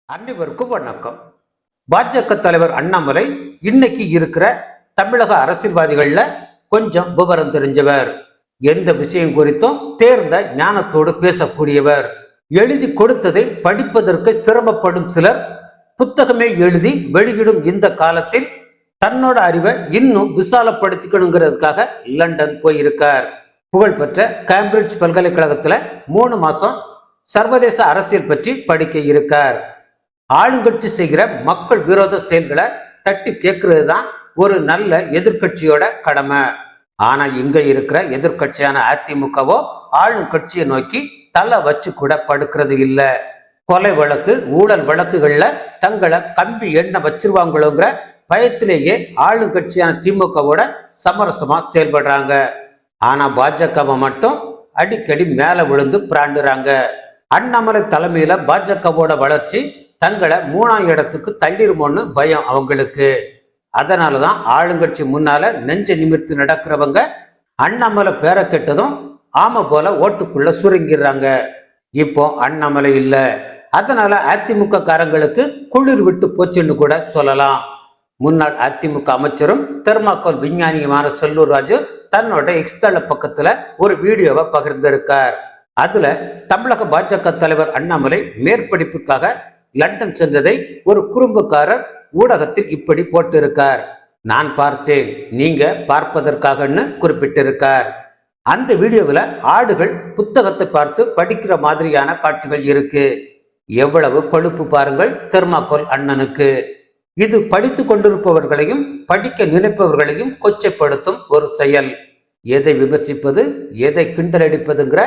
அனைவருக்கும் வணக்கம். பாஜக தலைவர் அண்ணாமலை இன்னைக்கு இருக்கிற தமிழக அரசியல்வாதிகள்ல கொஞ்சம் விவரம் தெரிஞ்சவர். எந்த விஷயம் குறித்தும் தேர்ந்த ஞானத்தோடு பேசக்கூடியவர். எழுதி கொடுத்ததை படிப்பதற்கு சிரமப்படும் சிலர் புத்தகமே எழுதி வெளியிடும் இந்த காலத்தில் தன்னோட அறிவை இன்னும் விசாலப்படுத்திக்கணுங்கிறதுக்காக லண்டன் போயிருக்கார். புகழ்பெற்ற கேம்பிரிட்ஜ் பல்கலைக்கழகத்துல 3 மாசம் சர்வதேச அரசியல் பற்றி படிக்க இருக்கார். ஆளுங்கட்சி செய்கிற மக்கள் விரோத செயல்களை தட்டி கேட்கறது தான் ஒரு நல்ல எதிர்கட்சியோட கடமை. ஆனா இங்க இருக்கிற எதிர்கட்சியான அதிமுகவோ ஆளுங்கட்சியை நோக்கி தலை வச்சு கூட படுக்கிறது இல்ல. கொலை வழக்கு ஊழல் வழக்குகள்ல தங்களை கம்பி எண்ண வச்சிருவாங்களோங்கிற பயத்திலேயே ஆளுங்கட்சியான திமுகவோட சமரசமா செயல்படுறாங்க. ஆனா பாஜகவை மட்டும் அடிக்கடி மேல விழுந்து பிராண்டுறாங்க. அண்ணாமலை தலைமையில பாஜகவோட வளர்ச்சி தங்களை 3ஆம் இடத்துக்கு தள்ளிருமோன்னு பயம் அவங்களுக்கு. அதனாலதான் ஆளுங்கட்சி முன்னால நெஞ்ச நிமிர்த்து நடக்கிறவங்க அண்ணாமலை பேரை கெட்டதும் ஆமை போல ஓட்டுக்குள்ள சுருங்கிடுறாங்க. இப்போ அண்ணாமலை இல்ல, அதனால அதிமுக காரங்களுக்கு குளிர் விட்டு போச்சுன்னு கூட சொல்லலாம். முன்னாள் அதிமுக அமைச்சரும் தெர்மாக்கோல் விஞ்ஞானியுமான செல்லூர் ராஜு தன்னோட எக்ஸ்தள பக்கத்துல ஒரு வீடியோவை பகிர்ந்திருக்கார். அதுல தமிழக பாஜக தலைவர் அண்ணாமலை மேற்படிப்புக்காக லண்டன் சென்றதை ஒரு குறும்புக்காரர் ஊடகத்தில் இப்படி போட்டிருக்கார். நான் பார்த்தேன், நீங்க பார்ப்பதற்காகன்னு குறிப்பிட்டிருக்கார். அந்த வீடியோவில் ஆடுகள் புத்தகத்தை பார்த்து படிக்கிற மாதிரியான காட்சிகள் இருக்கு. எவ்வளவு கொழுப்பு பாருங்கள் தெர்மாக்கோல் அண்ணனுக்கு. இது படித்து கொண்டிருப்பவர்களையும் படிக்க நினைப்பவர்களையும் கொச்சைப்படுத்தும் ஒரு செயல். எதை விமர்சிப்பது எதை கிண்டலடிப்பதுங்கிற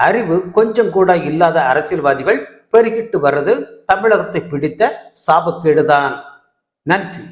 அறிவு கொஞ்சம் கூட இல்லாத அரசியல்வாதிகள் பெருகிட்டு வர்றது தமிழகத்தை பிடித்த சாபக்கேடுதான். நன்றி.